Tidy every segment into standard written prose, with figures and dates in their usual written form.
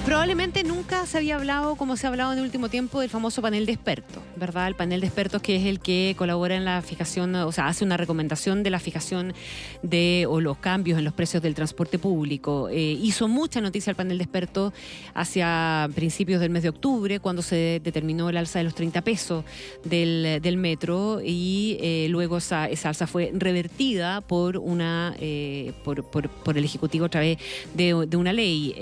Probablemente nunca se había hablado, como se ha hablado en el último tiempo, del famoso panel de expertos, ¿verdad? El panel de expertos, que es el que colabora en la fijación, o sea, hace una recomendación de la fijación o los cambios en los precios del transporte público. Hizo mucha noticia el panel de expertos hacia principios del mes de octubre, cuando se determinó el alza de los 30 pesos del metro, y luego esa alza fue revertida por el Ejecutivo a través de una ley.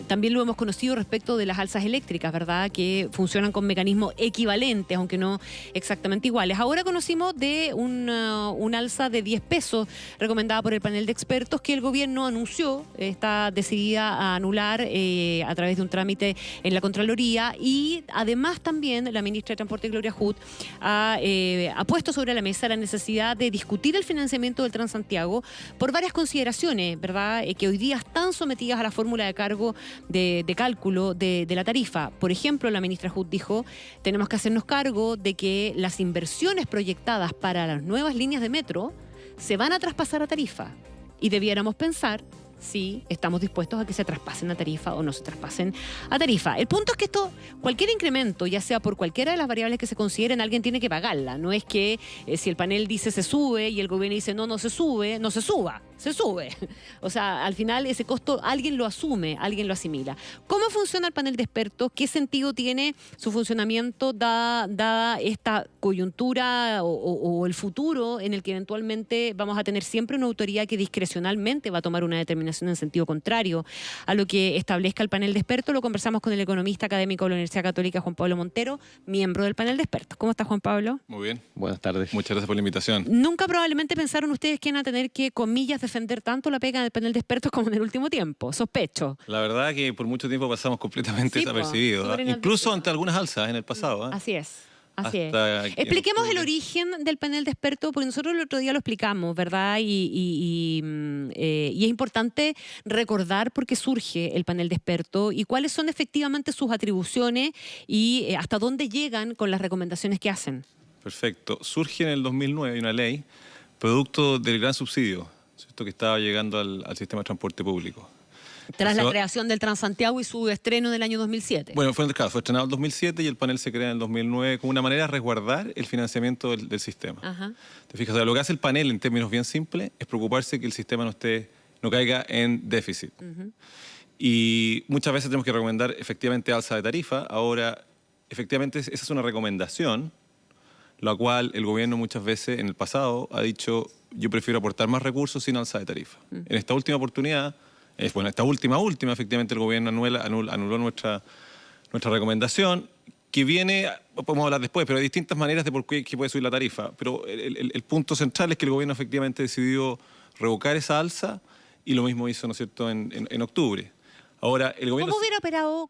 También lo hemos conocido respecto de las alzas eléctricas, ¿verdad?, que funcionan con mecanismos equivalentes, aunque no exactamente iguales. Ahora conocimos de un alza de 10 pesos recomendada por el panel de expertos, que el gobierno anunció, está decidida a anular a través de un trámite en la Contraloría, y además también la ministra de Transporte, Gloria Hood, ha puesto sobre la mesa la necesidad de discutir el financiamiento del Transantiago por varias consideraciones, ¿verdad?, que hoy día están sometidas a la fórmula de cargo de cálculo de la tarifa. Por ejemplo, la ministra Hood dijo: tenemos que hacernos cargo de que las inversiones proyectadas para las nuevas líneas de metro se van a traspasar a tarifa, y debiéramos pensar si estamos dispuestos a que se traspasen a tarifa o no se traspasen a tarifa. El punto es que cualquier incremento, ya sea por cualquiera de las variables que se consideren, alguien tiene que pagarla. No es que si el panel dice se sube y el gobierno dice no se sube, no se suba, se sube. O sea, al final ese costo alguien lo asume, alguien lo asimila. ¿Cómo funciona el panel de expertos? ¿Qué sentido tiene su funcionamiento dada esta coyuntura o el futuro en el que eventualmente vamos a tener siempre una autoridad que discrecionalmente va a tomar una determinación en sentido contrario a lo que establezca el panel de expertos? Lo conversamos con el economista académico de la Universidad Católica, Juan Pablo Montero, miembro del panel de expertos. ¿Cómo está, Juan Pablo? Muy bien. Buenas tardes. Muchas gracias por la invitación. Nunca probablemente pensaron ustedes que iban a tener que, comillas, defender tanto la pega del panel de expertos como en el último tiempo. Sospecho. La verdad que por mucho tiempo pasamos completamente desapercibidos, incluso ante algunas alzas en el pasado. Así es. Así es. Expliquemos el origen del panel de expertos, porque nosotros el otro día lo explicamos, ¿verdad? Y es importante recordar por qué surge el panel de expertos y cuáles son efectivamente sus atribuciones y hasta dónde llegan con las recomendaciones que hacen. Perfecto. Surge en el 2009 una ley producto del gran subsidio, ¿cierto?, que estaba llegando al sistema de transporte público. Tras la creación del Transantiago y su estreno en el año 2007. Bueno, fue estrenado en el 2007 y el panel se crea en el 2009 como una manera de resguardar el financiamiento del sistema. Ajá. ¿Te fijas? O sea, lo que hace el panel, en términos bien simples, es preocuparse que el sistema no caiga en déficit. Y muchas veces tenemos que recomendar efectivamente alza de tarifa. Ahora, efectivamente, esa es una recomendación, la cual el gobierno muchas veces en el pasado ha dicho: yo prefiero aportar más recursos sin alza de tarifa. En esta última oportunidad, esta última, efectivamente el gobierno anuló nuestra recomendación, que viene, podemos hablar después, pero hay distintas maneras de por qué puede subir la tarifa. Pero el punto central es que el gobierno efectivamente decidió revocar esa alza, y lo mismo hizo, ¿no es cierto?, en octubre. Ahora, el gobierno...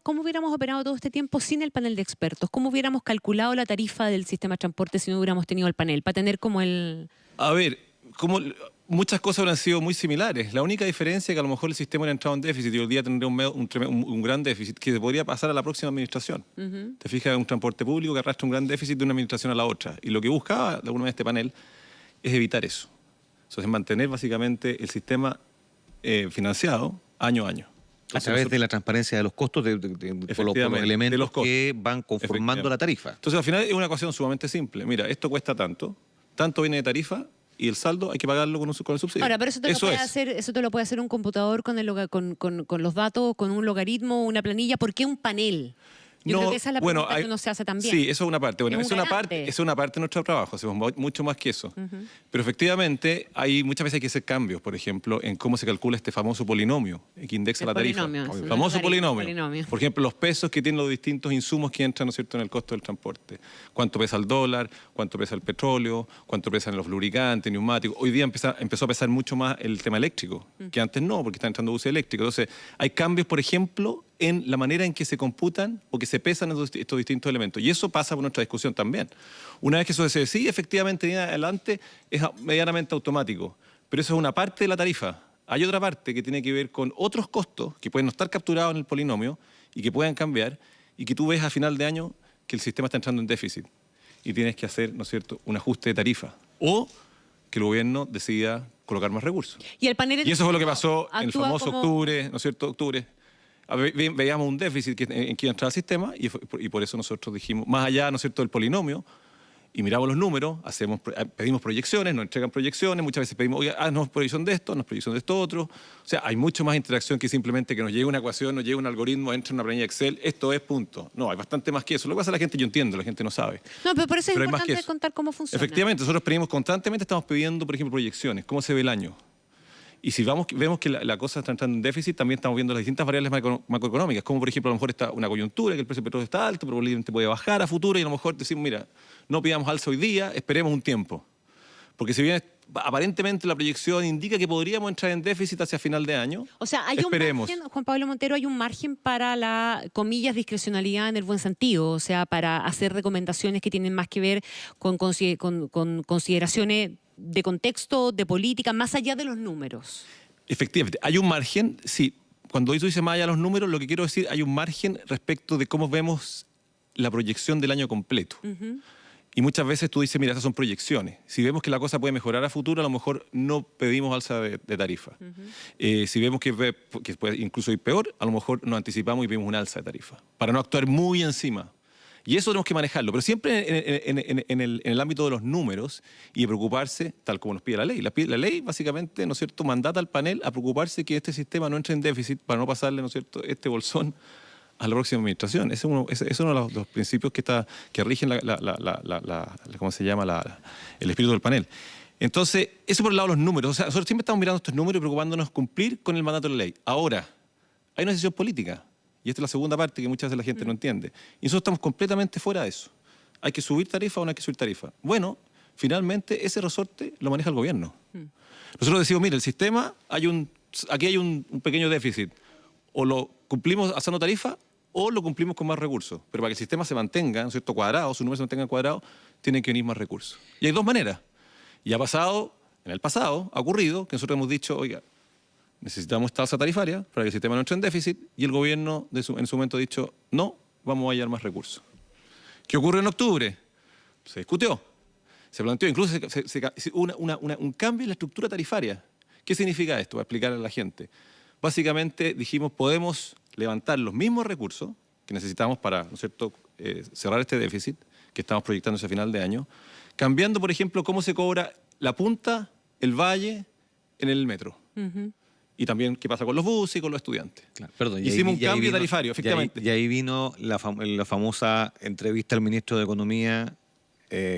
¿Cómo hubiéramos operado todo este tiempo sin el panel de expertos? ¿Cómo hubiéramos calculado la tarifa del sistema de transporte si no hubiéramos tenido el panel? Para tener como el... A ver, muchas cosas habrían sido muy similares. La única diferencia es que a lo mejor el sistema hubiera entrado en déficit y hoy día tendría un gran déficit que podría pasar a la próxima administración. Te fijas, un transporte público que arrastra un gran déficit de una administración a la otra. Y lo que buscaba de alguna vez este panel es evitar eso. Entonces, mantener básicamente el sistema financiado año a año. Entonces, a través de la transparencia de los costos, por los elementos que van conformando la tarifa. Entonces, al final es una ecuación sumamente simple. Mira, esto cuesta tanto viene de tarifa, y el saldo hay que pagarlo con el subsidio. Ahora, pero eso te lo puede hacer un computador con los datos, con un logaritmo, una planilla. ¿Por qué un panel? Yo creo que esa es la pregunta que uno se hace también. Sí, eso es una parte. Bueno, es una parte de nuestro trabajo, hacemos mucho más que eso. Pero efectivamente, muchas veces hay que hacer cambios, por ejemplo, en cómo se calcula este famoso polinomio que indexa la tarifa. El famoso polinomio. Por ejemplo, los pesos que tienen los distintos insumos que entran, ¿no es cierto?, en el costo del transporte. Cuánto pesa el dólar, cuánto pesa el petróleo, cuánto pesan los lubricantes, neumáticos. Hoy día empezó a pesar mucho más el tema eléctrico, que antes no, porque está entrando uso eléctrico. Entonces, hay cambios, por ejemplo, en la manera en que se computan o que se pesan estos distintos elementos. Y eso pasa por nuestra discusión también. Una vez que eso se decide, efectivamente, viene adelante, es medianamente automático. Pero eso es una parte de la tarifa. Hay otra parte que tiene que ver con otros costos que pueden no estar capturados en el polinomio y que puedan cambiar, y que tú ves a final de año que el sistema está entrando en déficit y tienes que hacer, ¿no es cierto?, un ajuste de tarifa. O que el gobierno decida colocar más recursos. Y eso fue lo que pasó en el famoso octubre, ¿no es cierto?, octubre. veíamos un déficit en que iba a entrar al sistema y por eso nosotros dijimos, más allá, ¿no es cierto?, del polinomio, y miramos los números, pedimos proyecciones, nos entregan proyecciones, muchas veces pedimos, oiga, haznos proyección de esto, haznos proyección de esto otro. O sea, hay mucho más interacción que simplemente que nos llegue una ecuación, nos llegue un algoritmo, entre en una planilla Excel, esto es punto. No, hay bastante más que eso. Lo que pasa a la gente, yo entiendo, la gente no sabe. No, pero por eso es importante contar cómo funciona. Efectivamente, nosotros pedimos constantemente, estamos pidiendo, por ejemplo, proyecciones, cómo se ve el año. Y si vemos que la cosa está entrando en déficit, también estamos viendo las distintas variables macroeconómicas, como por ejemplo a lo mejor está una coyuntura, que el precio del petróleo está alto, probablemente puede bajar a futuro y a lo mejor decimos, mira, no pidamos alza hoy día, esperemos un tiempo. Porque si bien aparentemente la proyección indica que podríamos entrar en déficit hacia final de año, o sea, hay esperemos. Un margen, Juan Pablo Montero, hay un margen para la, comillas, discrecionalidad en el buen sentido, o sea, para hacer recomendaciones que tienen más que ver con consideraciones de contexto, de política, más allá de los números. Efectivamente, hay un margen, sí. Cuando tú dices más allá de los números, lo que quiero decir, hay un margen respecto de cómo vemos la proyección del año completo. Y muchas veces tú dices, mira, esas son proyecciones. Si vemos que la cosa puede mejorar a futuro, a lo mejor no pedimos alza de tarifa. Si vemos que puede incluso ir peor, a lo mejor nos anticipamos y pedimos una alza de tarifa, para no actuar muy encima. Y eso tenemos que manejarlo, pero siempre en el ámbito de los números y de preocuparse, tal como nos pide la ley. La ley básicamente, ¿no es cierto?, mandata al panel a preocuparse que este sistema no entre en déficit para no pasarle, ¿no es cierto?, este bolsón a la próxima administración. Ese es uno de los principios que rigen ¿cómo se llama?, el espíritu del panel. Entonces, eso por el lado de los números. O sea, nosotros siempre estamos mirando estos números y preocupándonos cumplir con el mandato de la ley. Ahora, hay una decisión política. Y esta es la segunda parte que muchas veces la gente no entiende. Y nosotros estamos completamente fuera de eso. ¿Hay que subir tarifa o no hay que subir tarifa? Bueno, finalmente ese resorte lo maneja el gobierno. Nosotros decimos, mire, el sistema, aquí hay un pequeño déficit. O lo cumplimos haciendo tarifa o lo cumplimos con más recursos. Pero para que el sistema se mantenga, ¿no es cierto?, cuadrado, su número se mantenga cuadrado, tienen que venir más recursos. Y hay dos maneras. Y en el pasado, ha ocurrido que nosotros hemos dicho, oiga, necesitamos esta alza tarifaria para que el sistema no entre en déficit, y el gobierno en su momento ha dicho, no, vamos a hallar más recursos. ¿Qué ocurre en octubre? Se discutió, se planteó, incluso un cambio en la estructura tarifaria. ¿Qué significa esto? Voy a explicarle a la gente. Básicamente dijimos, podemos levantar los mismos recursos que necesitamos para, ¿no es cierto?, cerrar este déficit que estamos proyectando hacia final de año, cambiando, por ejemplo, cómo se cobra la punta, el valle en el metro. Y también qué pasa con los buses y con los estudiantes. Claro. Perdón, hicimos un cambio tarifario, efectivamente. Y ahí vino la famosa entrevista al ministro de Economía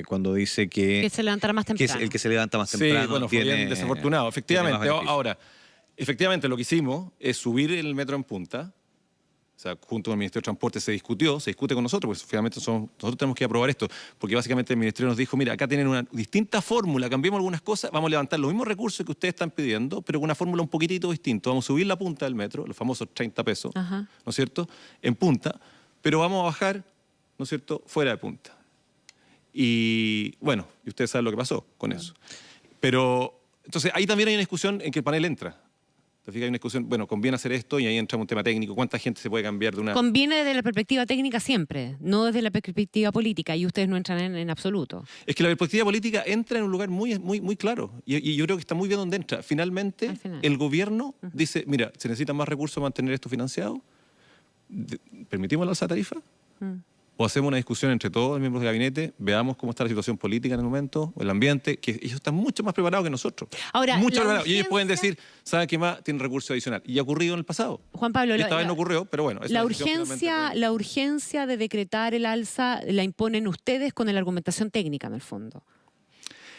cuando dice que se levantará más temprano. Que es el que se levanta más temprano. Sí, bueno, fue bien desafortunado. Efectivamente, ahora, efectivamente lo que hicimos es subir el metro en punta. O sea, junto con el Ministerio de Transporte se discute con nosotros, porque finalmente nosotros tenemos que aprobar esto, porque básicamente el Ministerio nos dijo, mira, acá tienen una distinta fórmula, cambiemos algunas cosas, vamos a levantar los mismos recursos que ustedes están pidiendo, pero con una fórmula un poquitito distinta. Vamos a subir la punta del metro, los famosos 30 pesos, ¿no es cierto?, en punta, pero vamos a bajar, ¿no es cierto?, fuera de punta. Y bueno, y ustedes saben lo que pasó con eso. Pero, entonces, ahí también hay una discusión en que el panel entra. Hay una discusión, bueno, conviene hacer esto y ahí entra un tema técnico. ¿Cuánta gente se puede cambiar de una...? Conviene desde la perspectiva técnica siempre, no desde la perspectiva política, y ustedes no entran en absoluto. Es que la perspectiva política entra en un lugar muy claro y yo creo que está muy bien donde entra. Finalmente, el gobierno dice, mira, se necesitan más recursos para mantener esto financiado, ¿permitimos la alza de tarifa? O hacemos una discusión entre todos los miembros del gabinete, veamos cómo está la situación política en el momento, el ambiente, que ellos están mucho más preparados que nosotros. Ahora, mucho más preparados. Y ellos pueden decir, ¿saben qué más? Tienen recursos adicionales. Y ha ocurrido en el pasado. Juan Pablo, y esta vez no ocurrió, pero bueno. La urgencia de decretar el alza la imponen ustedes con la argumentación técnica, en el fondo.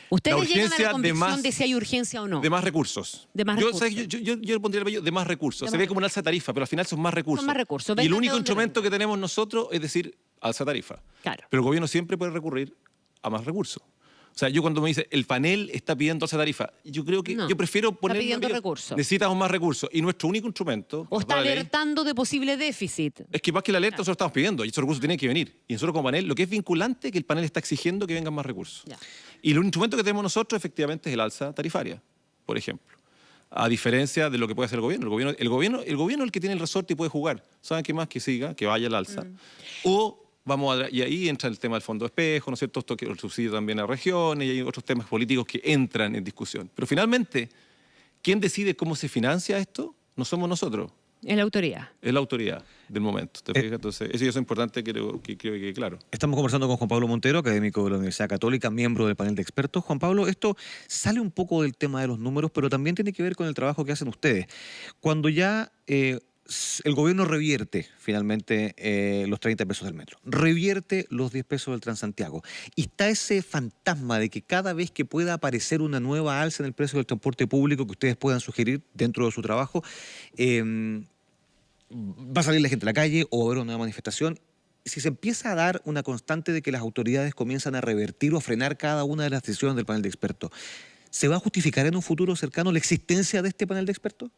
Ustedes llegan a la convicción de si hay urgencia o no. De más recursos. De más recursos. Yo le pondría el apellido de más recursos. Se ve como una alza de tarifa, pero al final son más recursos. Son más recursos. Y el único instrumento que tenemos nosotros es decir, alza tarifa. Claro. Pero el gobierno siempre puede recurrir a más recursos. O sea, yo cuando me dice, el panel está pidiendo alza tarifa, yo creo que yo prefiero poner... Está pidiendo recursos. Necesitamos más recursos. Y nuestro único instrumento... O está alertando de posible déficit. Es que más que la alerta, nosotros estamos pidiendo, y esos recursos tienen que venir. Y nosotros como panel, lo que es vinculante es que el panel está exigiendo que vengan más recursos. Ya. Y el instrumento que tenemos nosotros, efectivamente, es el alza tarifaria, por ejemplo. A diferencia de lo que puede hacer el gobierno. El gobierno es el que tiene el resorte y puede jugar. ¿Saben qué más? Que siga, que vaya al alza. O... y ahí entra el tema del fondo de espejo, ¿no es cierto? Esto que el subsidio también a regiones y hay otros temas políticos que entran en discusión. Pero finalmente, ¿quién decide cómo se financia esto? No somos nosotros. Es la autoridad. Es la autoridad del momento. ¿Te fijas? Entonces, eso es importante, creo que quede claro. Estamos conversando con Juan Pablo Montero, académico de la Universidad Católica, miembro del panel de expertos. Juan Pablo, esto sale un poco del tema de los números, pero también tiene que ver con el trabajo que hacen ustedes. Cuando ya el gobierno revierte finalmente los 30 pesos del metro, revierte los 10 pesos del Transantiago, y está ese fantasma de que cada vez que pueda aparecer una nueva alza en el precio del transporte público que ustedes puedan sugerir dentro de su trabajo, va a salir la gente a la calle o va a haber una nueva manifestación. Si se empieza a dar una constante de que las autoridades comienzan a revertir o a frenar cada una de las decisiones del panel de expertos, ¿se va a justificar en un futuro cercano la existencia de este panel de expertos?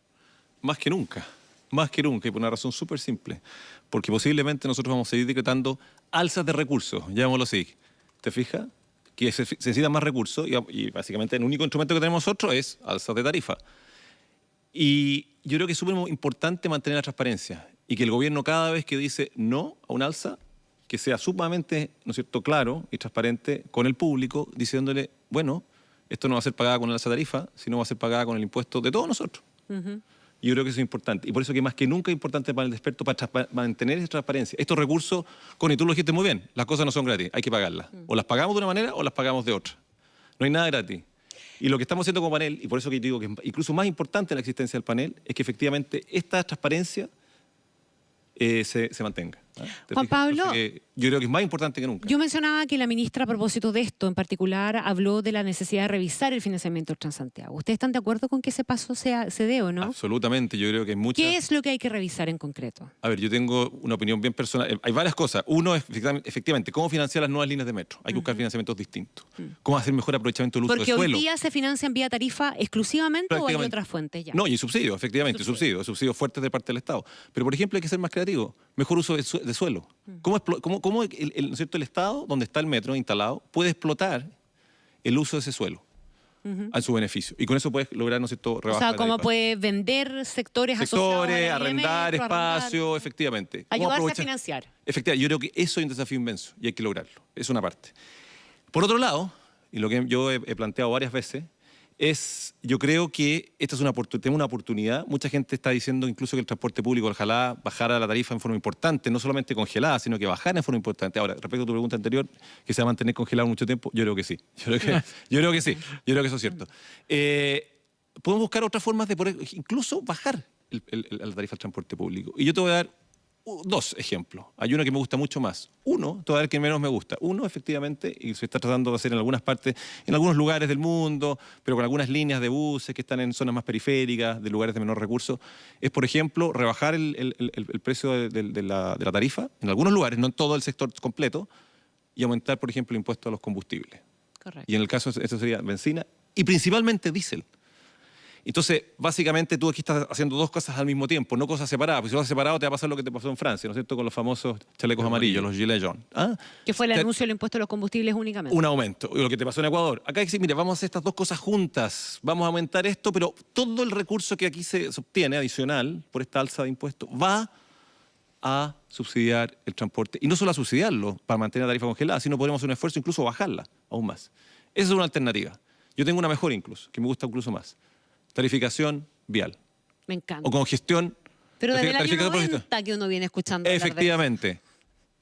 Más que nunca, y por una razón súper simple. Porque posiblemente nosotros vamos a seguir decretando alzas de recursos, llamémoslo así. ¿Te fijas? Que se necesitan más recursos y básicamente el único instrumento que tenemos nosotros es alzas de tarifa. Y yo creo que es súper importante mantener la transparencia y que el gobierno cada vez que dice no a un alza, que sea sumamente, ¿no es cierto?, claro y transparente con el público, diciéndole, bueno, esto no va a ser pagada con el alza de tarifa, sino va a ser pagada con el impuesto de todos nosotros. Y yo creo que eso es importante. Y por eso que más que nunca es importante el panel de expertos para mantener esa transparencia. Estos recursos, Connie, tú lo dijiste muy bien, las cosas no son gratis, hay que pagarlas. O las pagamos de una manera o las pagamos de otra. No hay nada gratis. Y lo que estamos haciendo como panel, y por eso que digo que es incluso más importante la existencia del panel, es que efectivamente esta transparencia se mantenga. Juan Pablo, yo creo que es más importante que nunca. Yo mencionaba que la ministra, a propósito de esto en particular, habló de la necesidad de revisar el financiamiento del Transantiago. ¿Ustedes están de acuerdo con que ese paso se dé o no? Absolutamente, yo creo que hay muchas... ¿Qué es lo que hay que revisar en concreto? A ver, yo tengo una opinión bien personal. Hay varias cosas. Uno es, efectivamente, cómo financiar las nuevas líneas de metro. Hay que buscar financiamientos distintos. Cómo hacer mejor aprovechamiento del uso del suelo. Porque hoy día se financian vía tarifa exclusivamente o hay otras fuentes ya. No, y subsidios, efectivamente, subsidios fuertes de parte del Estado. Pero, por ejemplo, hay que ser más creativo. Mejor uso de suelo. ¿Cómo ¿no es cierto? El Estado, donde está el metro instalado, puede explotar el uso de ese suelo a su beneficio? Y con eso puedes lograr, ¿no es cierto?, rebajar. O sea, ¿cómo puede vender sectores asociados a arrendar espacio, efectivamente. Ayudarse a financiar. Efectivamente, yo creo que eso es un desafío inmenso y hay que lograrlo. Es una parte. Por otro lado, y lo que yo he planteado varias veces, yo creo que esta es tenemos una oportunidad. Mucha gente está diciendo incluso que el transporte público, ojalá bajara la tarifa en forma importante, no solamente congelada, sino que bajara en forma importante. Ahora, respecto a tu pregunta anterior, que se va a mantener congelado mucho tiempo, yo creo que sí. Yo creo que sí. Yo creo que eso es cierto. Podemos buscar otras formas de poder incluso bajar la tarifa del transporte público. Y yo te voy a dar dos ejemplos. Hay uno que me gusta mucho más. Uno, te voy a dar el que menos me gusta. Uno, efectivamente, y se está tratando de hacer en algunas partes, en algunos lugares del mundo, pero con algunas líneas de buses que están en zonas más periféricas, de lugares de menor recursos, es, por ejemplo, rebajar el precio de la tarifa, en algunos lugares, no en todo el sector completo, y aumentar, por ejemplo, el impuesto a los combustibles. Correcto. Y en el caso, eso sería benzina y principalmente diésel. Entonces, básicamente tú aquí estás haciendo dos cosas al mismo tiempo, no cosas separadas, porque si lo haces separado te va a pasar lo que te pasó en Francia, ¿no es cierto?, con los famosos chalecos amarillos, los gilets jaunes. Que fue el anuncio del impuesto a los combustibles únicamente. Un aumento, y lo que te pasó en Ecuador. Acá hay que decir, mire, vamos a hacer estas dos cosas juntas, vamos a aumentar esto, pero todo el recurso que aquí se obtiene adicional por esta alza de impuestos va a subsidiar el transporte. Y no solo a subsidiarlo para mantener la tarifa congelada, sino podremos hacer un esfuerzo incluso bajarla aún más. Esa es una alternativa. Yo tengo una mejor incluso, que me gusta incluso más. Tarificación vial. Me encanta. O congestión. Pero desde el año 90 que uno viene escuchando. Efectivamente.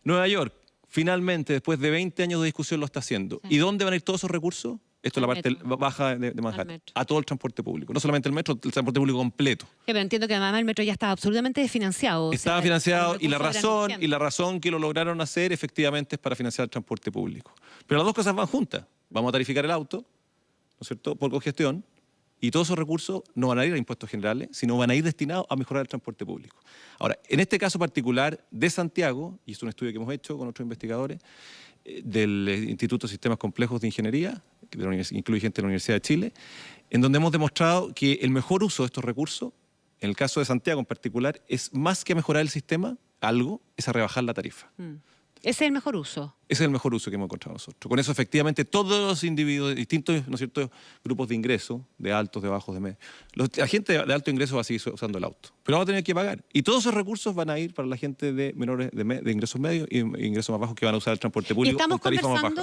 Nueva York, finalmente, después de 20 años de discusión, lo está haciendo. Sí. ¿Y dónde van a ir todos esos recursos? Esto es la parte baja de Manhattan. A todo el transporte público. No solamente el metro, el transporte público completo. Sí, pero entiendo que además el metro ya estaba absolutamente desfinanciado. Estaba financiado y la razón que lo lograron hacer efectivamente es para financiar el transporte público. Pero las dos cosas van juntas. Vamos a tarificar el auto, ¿no es cierto?, por congestión. Y todos esos recursos no van a ir a impuestos generales, sino van a ir destinados a mejorar el transporte público. Ahora, en este caso particular de Santiago, y es un estudio que hemos hecho con otros investigadores, del Instituto de Sistemas Complejos de Ingeniería, que incluye gente de la Universidad de Chile, en donde hemos demostrado que el mejor uso de estos recursos, en el caso de Santiago en particular, es más que mejorar el sistema, es a rebajar la tarifa. Ese es el mejor uso. Ese es el mejor uso que hemos encontrado nosotros. Con eso, efectivamente, todos los individuos, distintos, ¿no es cierto?, grupos de ingreso, de altos, de bajos, de medios. La gente de alto ingreso va a seguir usando el auto, pero va a tener que pagar. Y todos esos recursos van a ir para la gente de menores, de ingresos medios y ingresos más bajos que van a usar el transporte público.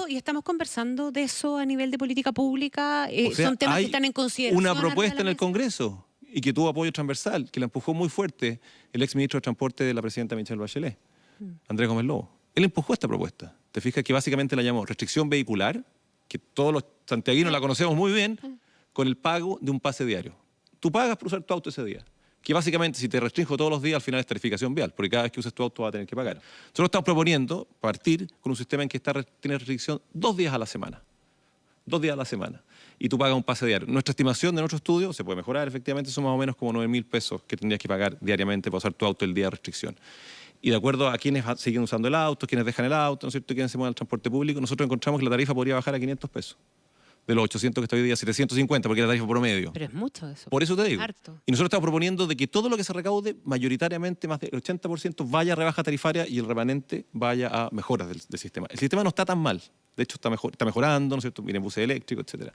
Y estamos conversando de eso a nivel de política pública. O sea, son temas que están en consideración. Una propuesta en el Congreso. y que tuvo apoyo transversal, que la empujó muy fuerte el exministro de Transporte de la presidenta Michelle Bachelet, Andrés Gómez Lobo. Él empujó esta propuesta. Te fijas que básicamente la llamó restricción vehicular, que todos los santiaguinos la conocemos muy bien, con el pago de un pase diario. Tú pagas por usar tu auto ese día. Que básicamente, si te restringo todos los días, al final es tarificación vial, porque cada vez que uses tu auto vas a tener que pagar. Nosotros estamos proponiendo partir con un sistema en que tiene restricción 2 días a la semana. 2 días a la semana. Y tú pagas un pase diario. Nuestra estimación de nuestro estudio, se puede mejorar, efectivamente, son más o menos como 9.000 pesos que tendrías que pagar diariamente para usar tu auto el día de restricción. Y de acuerdo a quienes siguen usando el auto, quienes dejan el auto, ¿no es cierto?, quienes se mueven al transporte público, nosotros encontramos que la tarifa podría bajar a 500 pesos. De los 800 que está hoy día, 750, porque es la tarifa promedio. Pero es mucho eso. Por eso te digo. Harto. Y nosotros estamos proponiendo de que todo lo que se recaude, mayoritariamente más del 80%, vaya a rebaja tarifaria y el remanente vaya a mejoras del sistema. El sistema no está tan mal. De hecho, está mejorando, ¿no es cierto? Vienen buses eléctricos, etc.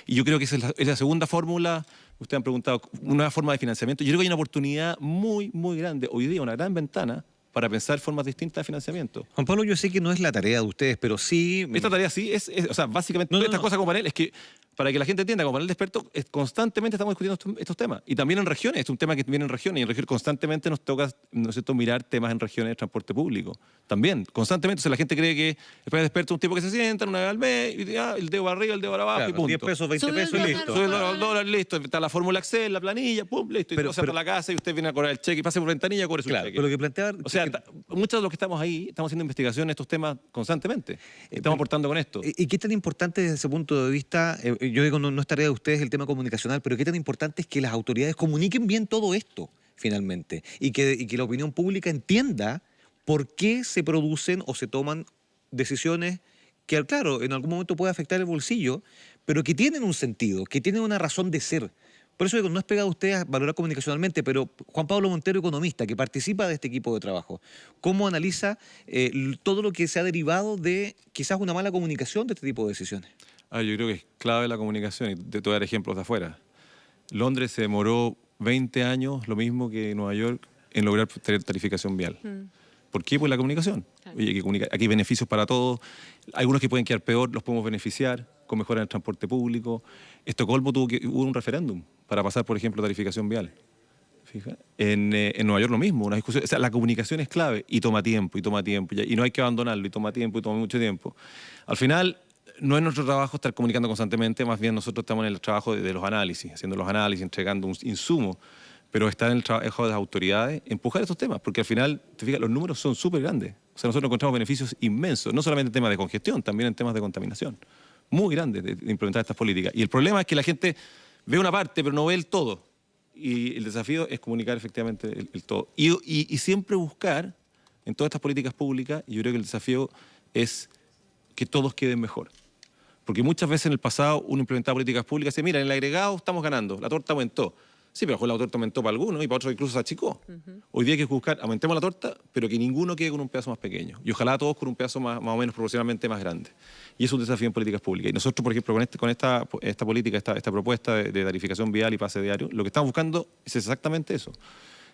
Y yo creo que esa es la segunda fórmula. Ustedes han preguntado, una forma de financiamiento. Yo creo que hay una oportunidad muy, muy grande. Hoy día, una gran ventana para pensar formas distintas de financiamiento. Juan Pablo, yo sé que no es la tarea de ustedes, pero sí... Esta tarea sí o sea, básicamente todas estas cosas como panel es que, para que la gente entienda, como panel de expertos, constantemente estamos discutiendo estos temas. Y también en regiones, es un tema que viene en regiones, y en regiones constantemente nos toca, ¿no es cierto?, mirar temas en regiones de transporte público. También, constantemente. O sea, la gente cree que el panel de expertos es un tipo que se sienta una vez al mes, y el dedo arriba, el dedo abajo, claro, y punto. 10 pesos, 20 pesos y listo. Sube el dólar, listo. Está la fórmula Excel, la planilla, pum, listo. Y pero la casa y usted viene a cobrar el cheque y pase por ventanilla, cobre su cheque. Pero lo que planteaba... O sea, muchos de los que estamos ahí estamos haciendo investigación en estos temas constantemente. Estamos aportando con esto. ¿Y qué tan importante desde ese punto de vista, yo digo, no es tarea de ustedes el tema comunicacional, pero qué tan importante es que las autoridades comuniquen bien todo esto, finalmente, y que la opinión pública entienda por qué se producen o se toman decisiones que, claro, en algún momento puede afectar el bolsillo, pero que tienen un sentido, que tienen una razón de ser? Por eso digo, no es pegado a ustedes a valorar comunicacionalmente, pero Juan Pablo Montero, economista, que participa de este equipo de trabajo, ¿cómo analiza todo lo que se ha derivado de quizás una mala comunicación de este tipo de decisiones? Yo creo que es clave la comunicación, y te voy a dar ejemplos de afuera. Londres se demoró 20 años, lo mismo que Nueva York, en lograr tener tarificación vial. ¿Por qué? Pues la comunicación. Claro. Oye, aquí hay beneficios para todos. Algunos que pueden quedar peor los podemos beneficiar con mejoras en el transporte público. Estocolmo hubo un referéndum para pasar, por ejemplo, tarificación vial. Fija. En Nueva York lo mismo, una discusión. O sea, la comunicación es clave y toma tiempo, y no hay que abandonarlo, y toma tiempo, y toma mucho tiempo. Al final, no es nuestro trabajo estar comunicando constantemente, más bien nosotros estamos en el trabajo de los análisis, haciendo los análisis, entregando un insumo, pero está en el trabajo de las autoridades empujar estos temas, porque al final, te fijas, los números son súper grandes. O sea, nosotros encontramos beneficios inmensos, no solamente en temas de congestión, también en temas de contaminación. Muy grandes de implementar estas políticas. Y el problema es que la gente ve una parte, pero no ve el todo. Y el desafío es comunicar efectivamente el todo. Y siempre buscar, en todas estas políticas públicas, y yo creo que el desafío es que todos queden mejor. Porque muchas veces en el pasado uno implementaba políticas públicas y dice, mira, en el agregado estamos ganando, la torta aumentó. Sí, pero la torta aumentó para algunos y para otros incluso se achicó. Hoy día hay que buscar, aumentemos la torta, pero que ninguno quede con un pedazo más pequeño. Y ojalá todos con un pedazo más o menos proporcionalmente más grande. Y es un desafío en políticas públicas. Y nosotros, por ejemplo, con esta política, esta propuesta de tarificación vial y pase diario, lo que estamos buscando es exactamente eso.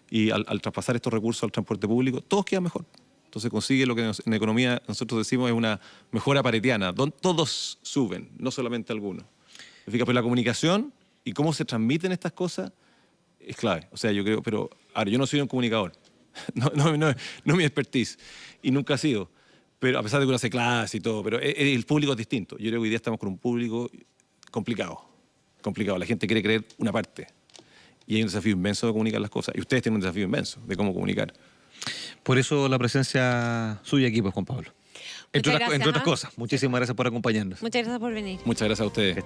Y al traspasar estos recursos al transporte público, todos quedan mejor. Entonces consigue lo que en economía nosotros decimos es una mejora paretiana, donde todos suben, no solamente algunos. Pero la comunicación y cómo se transmiten estas cosas es clave. O sea, yo creo, pero ahora, yo no soy un comunicador, no es mi expertise, y nunca ha sido, pero a pesar de que uno hace clase y todo, pero el público es distinto. Yo creo que hoy día estamos con un público complicado. La gente quiere creer una parte, y hay un desafío inmenso de comunicar las cosas, y ustedes tienen un desafío inmenso de cómo comunicar. Por eso la presencia suya aquí, pues, Juan Pablo. Entre otras cosas. Muchísimas gracias por acompañarnos. Muchas gracias por venir. Muchas gracias a ustedes.